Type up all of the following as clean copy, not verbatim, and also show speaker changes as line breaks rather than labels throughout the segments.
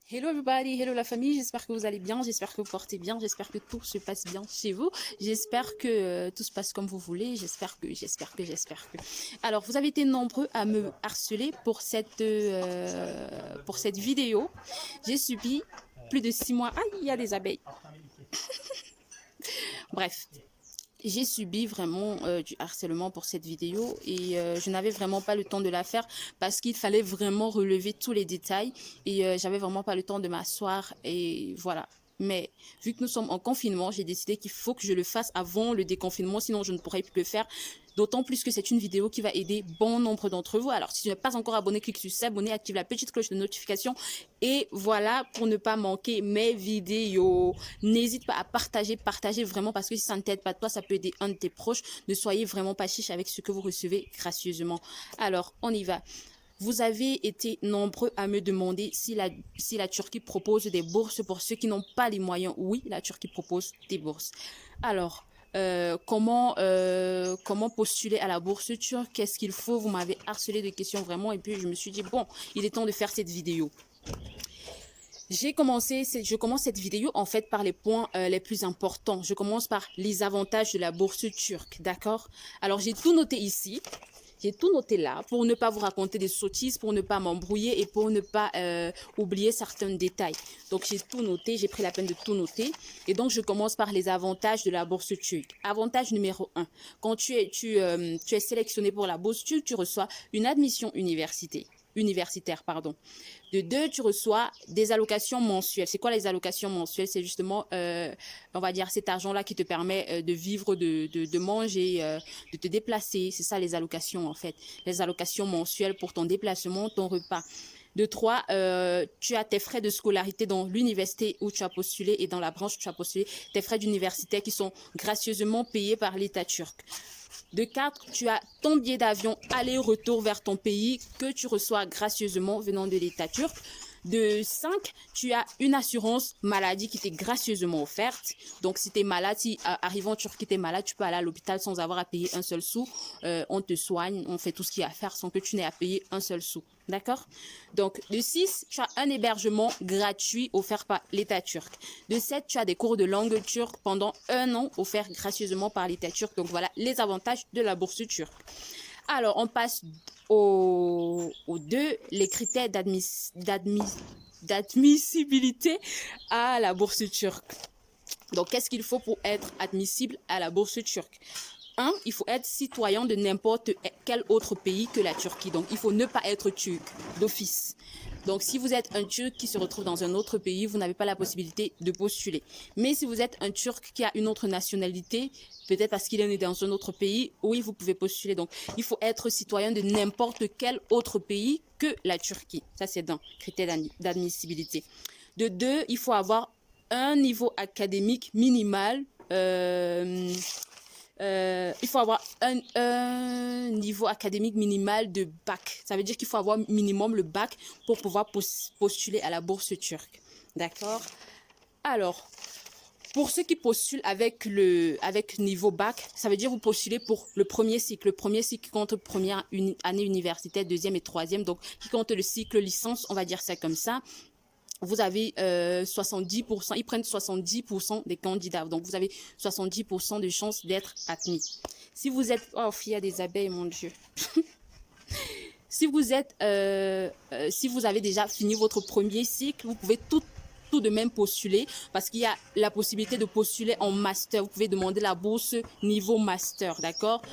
Hello everybody, hello la famille, j'espère que vous allez bien, j'espère que vous portez bien, j'espère que tout se passe bien chez vous, j'espère que tout se passe comme vous voulez, j'espère que. Alors, vous avez été nombreux à me harceler pour cette vidéo. J'ai subi plus de 6 mois. Ah, il y a des abeilles. Bref. J'ai subi vraiment du harcèlement pour cette vidéo et je n'avais vraiment pas le temps de la faire parce qu'il fallait vraiment relever tous les détails et j'avais vraiment pas le temps de m'asseoir et voilà. Mais vu que nous sommes en confinement, j'ai décidé qu'il faut que je le fasse avant le déconfinement, sinon je ne pourrais plus le faire. D'autant plus que c'est une vidéo qui va aider bon nombre d'entre vous. Alors, si tu n'es pas encore abonné, clique sur s'abonner, active la petite cloche de notification. Et voilà, pour ne pas manquer mes vidéos. N'hésite pas à partager vraiment parce que si ça ne t'aide pas toi, ça peut aider un de tes proches. Ne soyez vraiment pas chiche avec ce que vous recevez gracieusement. Alors, on y va. Vous avez été nombreux à me demander si la Turquie propose des bourses pour ceux qui n'ont pas les moyens. Oui, la Turquie propose des bourses. Alors, comment postuler à la bourse turque? Qu'est-ce qu'il faut? Vous m'avez harcelé de questions vraiment et puis je me suis dit, bon, il est temps de faire cette vidéo. Je commence cette vidéo en fait par les points les plus importants. Je commence par les avantages de la bourse turque, d'accord? Alors j'ai tout noté ici. J'ai tout noté là pour ne pas vous raconter des sottises, pour ne pas m'embrouiller et pour ne pas oublier certains détails. Donc j'ai tout noté, j'ai pris la peine de tout noter. Et donc je commence par les avantages de la bourse turque. Avantage numéro 1. Quand tu es sélectionné pour la bourse turque, tu reçois une admission universitaire, pardon. De 2, tu reçois des allocations mensuelles. C'est quoi les allocations mensuelles? C'est justement, on va dire, cet argent-là qui te permet de vivre, de manger, de te déplacer. C'est ça les allocations en fait. Les allocations mensuelles pour ton déplacement, ton repas. De 3, tu as tes frais de scolarité dans l'université où tu as postulé et dans la branche où tu as postulé, tes frais d'université qui sont gracieusement payés par l'État turc. De 4, tu as ton billet d'avion aller-retour vers ton pays que tu reçois gracieusement venant de l'État turc. De 5, tu as une assurance maladie qui t'est gracieusement offerte. Donc, si tu es malade, si arrivant en Turquie, tu es malade, tu peux aller à l'hôpital sans avoir à payer un seul sou. On te soigne, on fait tout ce qu'il y a à faire sans que tu n'aies à payer un seul sou. D'accord? Donc, de 6, tu as un hébergement gratuit offert par l'État turc. De 7, tu as des cours de langue turque pendant 1 an offerts gracieusement par l'État turc. Donc, voilà les avantages de la bourse turque. Alors, on passe au 2, les critères d'admissibilité à la bourse turque. Donc, qu'est-ce qu'il faut pour être admissible à la bourse turque? 1, il faut être citoyen de n'importe quel autre pays que la Turquie. Donc, il faut ne pas être turc d'office. Donc, si vous êtes un Turc qui se retrouve dans un autre pays, vous n'avez pas la possibilité de postuler. Mais si vous êtes un Turc qui a une autre nationalité, peut-être parce qu'il est né dans un autre pays, oui, vous pouvez postuler. Donc, il faut être citoyen de n'importe quel autre pays que la Turquie. Ça, c'est un critère d'admissibilité. De 2, il faut avoir un niveau académique minimal. Il faut avoir un niveau académique minimal de bac. Ça veut dire qu'il faut avoir minimum le bac pour pouvoir postuler à la bourse turque. D'accord? Alors, pour ceux qui postulent avec niveau bac, ça veut dire vous postulez pour le premier cycle. Le premier cycle qui compte première année universitaire, deuxième et troisième. Donc, qui compte le cycle licence, on va dire ça comme ça. Vous avez 70%, ils prennent 70% des candidats. Donc, vous avez 70% de chances d'être admis. Si vous êtes... Oh, il y a des abeilles, mon Dieu. Si vous avez déjà fini votre premier cycle, vous pouvez tout de même postuler parce qu'il y a la possibilité de postuler en master. Vous pouvez demander la bourse niveau master, d'accord?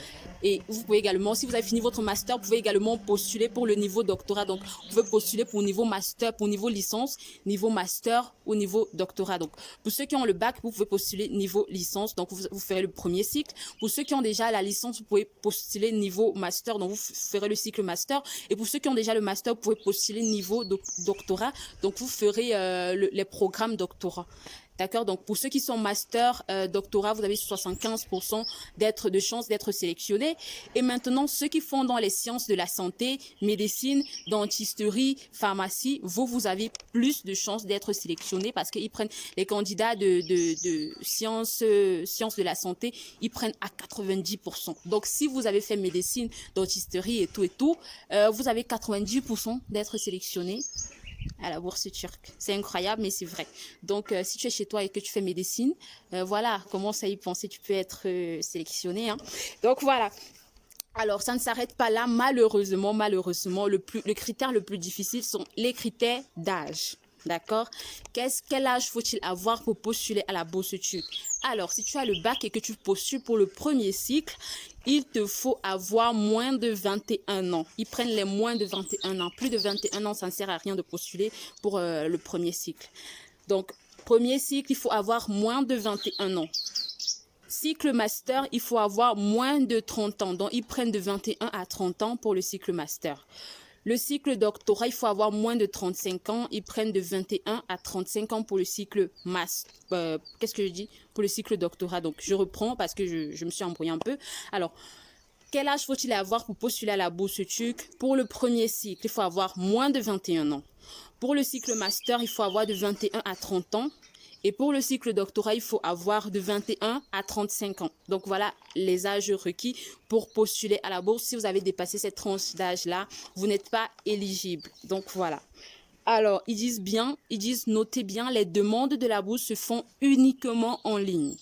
Et vous pouvez également, si vous avez fini votre master, vous pouvez également postuler pour le niveau doctorat. Donc, vous pouvez postuler pour niveau master, pour niveau licence, niveau master ou niveau doctorat. Donc, pour ceux qui ont le bac, vous pouvez postuler niveau licence. Donc, vous ferez le premier cycle. Pour ceux qui ont déjà la licence, vous pouvez postuler niveau master. Donc, vous ferez le cycle master. Et pour ceux qui ont déjà le master, vous pouvez postuler niveau doctorat. Donc, vous ferez les programmes doctorat. D'accord? Donc, pour ceux qui sont master, doctorat, vous avez 75% de chances d'être sélectionnés. Et maintenant, ceux qui font dans les sciences de la santé, médecine, dentisterie, pharmacie, vous avez plus de chances d'être sélectionnés parce qu'ils prennent les candidats de sciences de la santé, ils prennent à 90%. Donc, si vous avez fait médecine, dentisterie et tout, vous avez 90% d'être sélectionnés. à la bourse turque. C'est incroyable, mais c'est vrai. Donc, si tu es chez toi et que tu fais médecine, voilà, commence à y penser, tu peux être sélectionné. Hein. Donc, voilà. Alors, ça ne s'arrête pas là. Malheureusement, le critère le plus difficile sont les critères d'âge. D'accord? Quel âge faut-il avoir pour postuler à la bourse turque? Alors, si tu as le bac et que tu postules pour le premier cycle, il te faut avoir moins de 21 ans. Ils prennent les moins de 21 ans. Plus de 21 ans, ça ne sert à rien de postuler pour le premier cycle. Donc, premier cycle, il faut avoir moins de 21 ans. Cycle master, il faut avoir moins de 30 ans. Donc, ils prennent de 21 à 30 ans pour le cycle master. Le cycle doctorat, il faut avoir moins de 35 ans. Ils prennent de 21 à 35 ans pour le cycle master. Qu'est-ce que je dis? Pour le cycle doctorat. Donc, je reprends parce que je me suis embrouillée un peu. Alors, quel âge faut-il avoir pour postuler à la bourse turque? Pour le premier cycle, il faut avoir moins de 21 ans. Pour le cycle master, il faut avoir de 21 à 30 ans. Et pour le cycle doctorat, il faut avoir de 21 à 35 ans. Donc, voilà les âges requis pour postuler à la bourse. Si vous avez dépassé cette tranche d'âge-là, vous n'êtes pas éligible. Donc, voilà. Alors, ils disent, notez bien, les demandes de la bourse se font uniquement en ligne.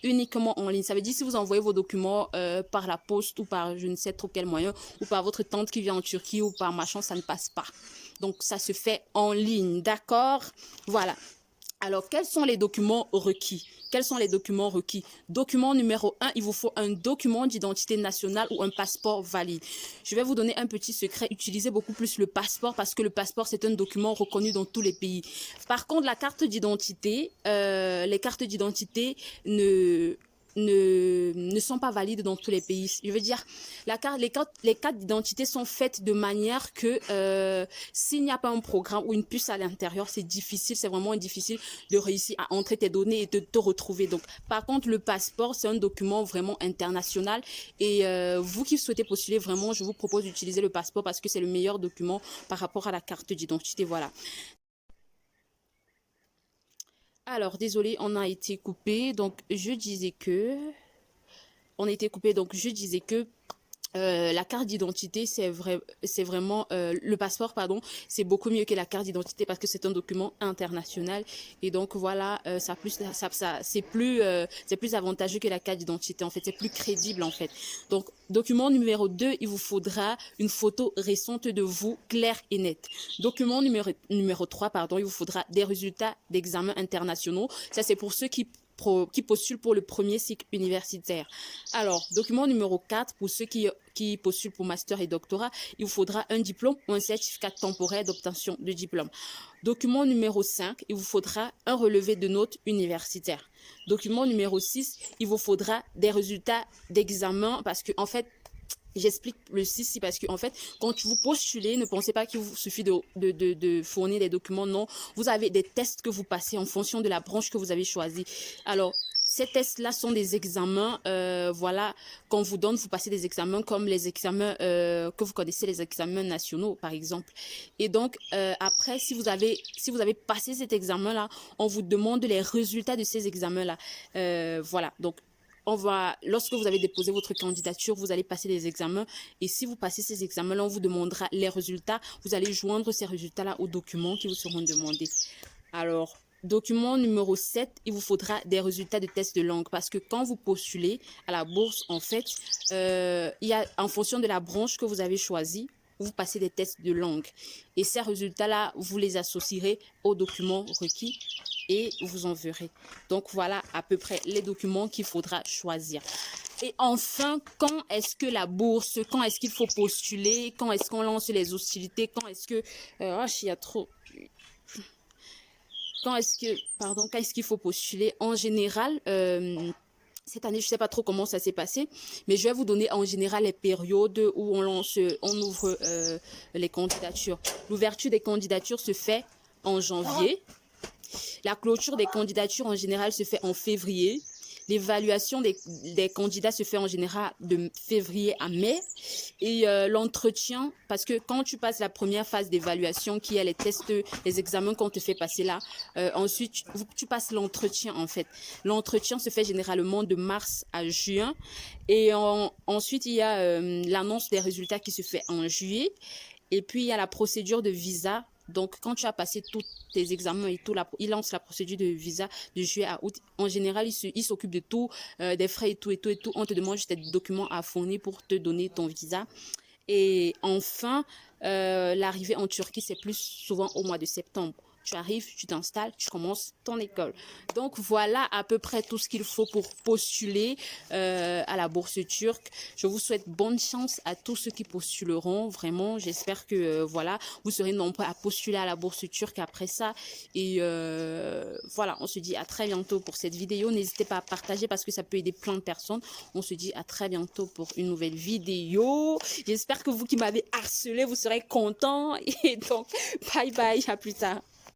Uniquement en ligne. Ça veut dire si vous envoyez vos documents par la poste ou par je ne sais trop quel moyen, ou par votre tante qui vient en Turquie ou par machin, ça ne passe pas. Donc, ça se fait en ligne. D'accord? Voilà. Alors, quels sont les documents requis? Quels sont les documents requis? Document numéro 1, il vous faut un document d'identité nationale ou un passeport valide. Je vais vous donner un petit secret. Utilisez beaucoup plus le passeport parce que le passeport, c'est un document reconnu dans tous les pays. Par contre, la carte d'identité, les cartes d'identité ne sont pas valides dans tous les pays. Je veux dire, les cartes d'identité sont faites de manière que s'il n'y a pas un programme ou une puce à l'intérieur, c'est difficile, c'est vraiment difficile de réussir à entrer tes données et de te retrouver. Donc, par contre, le passeport, c'est un document vraiment international et vous qui souhaitez postuler, vraiment, je vous propose d'utiliser le passeport parce que c'est le meilleur document par rapport à la carte d'identité. Voilà. Alors, désolé, on a été coupé. Donc, je disais que... On a été coupé, donc je disais que la carte d'identité, c'est vraiment le passeport, pardon, c'est beaucoup mieux que la carte d'identité parce que c'est un document international et donc voilà, c'est plus avantageux que la carte d'identité. En fait, c'est plus crédible en fait. Donc, document numéro 2, il vous faudra une photo récente de vous, claire et nette. Document numéro 3, pardon, il vous faudra des résultats d'examens internationaux. Ça, c'est pour ceux qui postulent pour le premier cycle universitaire. Alors, document numéro 4, pour ceux qui postulent pour master et doctorat, il vous faudra un diplôme ou un certificat temporaire d'obtention de diplôme. Document numéro 5, il vous faudra un relevé de notes universitaires. Document numéro 6, il vous faudra des résultats d'examen parce que, en fait, j'explique le 6 parce que en fait, quand vous postulez, ne pensez pas qu'il vous suffit de fournir des documents. Non, vous avez des tests que vous passez en fonction de la branche que vous avez choisie. Alors, ces tests-là sont des examens, voilà, qu'on vous donne, vous passez des examens comme les examens que vous connaissez, les examens nationaux, par exemple. Et donc, après, si vous avez passé cet examen-là, on vous demande les résultats de ces examens-là. Voilà, donc, lorsque vous avez déposé votre candidature, vous allez passer des examens et si vous passez ces examens-là, on vous demandera les résultats. Vous allez joindre ces résultats-là aux documents qui vous seront demandés. Alors, document numéro 7, il vous faudra des résultats de tests de langue parce que quand vous postulez à la bourse, en fait, il y a, en fonction de la branche que vous avez choisie, vous passez des tests de langue. Et ces résultats-là, vous les associerez aux documents requis et vous enverrez. Donc, voilà à peu près les documents qu'il faudra choisir. Et enfin, quand est-ce que la bourse, quand est-ce qu'il faut postuler, quand est-ce qu'on lance les hostilités, quand est-ce que... il y a trop... Quand est-ce qu'il faut postuler? En général, cette année, je ne sais pas trop comment ça s'est passé, mais je vais vous donner en général les périodes où on ouvre les candidatures. L'ouverture des candidatures se fait en janvier. La clôture des candidatures en général se fait en février. L'évaluation des candidats se fait en général de février à mai. Et l'entretien, parce que quand tu passes la première phase d'évaluation, qui est les tests, les examens qu'on te fait passer là, ensuite, tu passes l'entretien en fait. L'entretien se fait généralement de mars à juin. Et ensuite, il y a l'annonce des résultats qui se fait en juillet. Et puis, il y a la procédure de visa Donc, quand tu as passé tous tes examens et tout, il lance la procédure de visa de juillet à août. En général, il s'occupe de tout, des frais et tout, et tout, et tout. On te demande juste des documents à fournir pour te donner ton visa. Et enfin, l'arrivée en Turquie, c'est plus souvent au mois de septembre. Tu arrives, tu t'installes, tu commences ton école. Donc, voilà à peu près tout ce qu'il faut pour postuler à la bourse turque. Je vous souhaite bonne chance à tous ceux qui postuleront. Vraiment, j'espère que voilà, vous serez nombreux à postuler à la bourse turque après ça. Et voilà, on se dit à très bientôt pour cette vidéo. N'hésitez pas à partager parce que ça peut aider plein de personnes. On se dit à très bientôt pour une nouvelle vidéo. J'espère que vous qui m'avez harcelé, vous serez contents. Et donc, bye bye, à plus tard.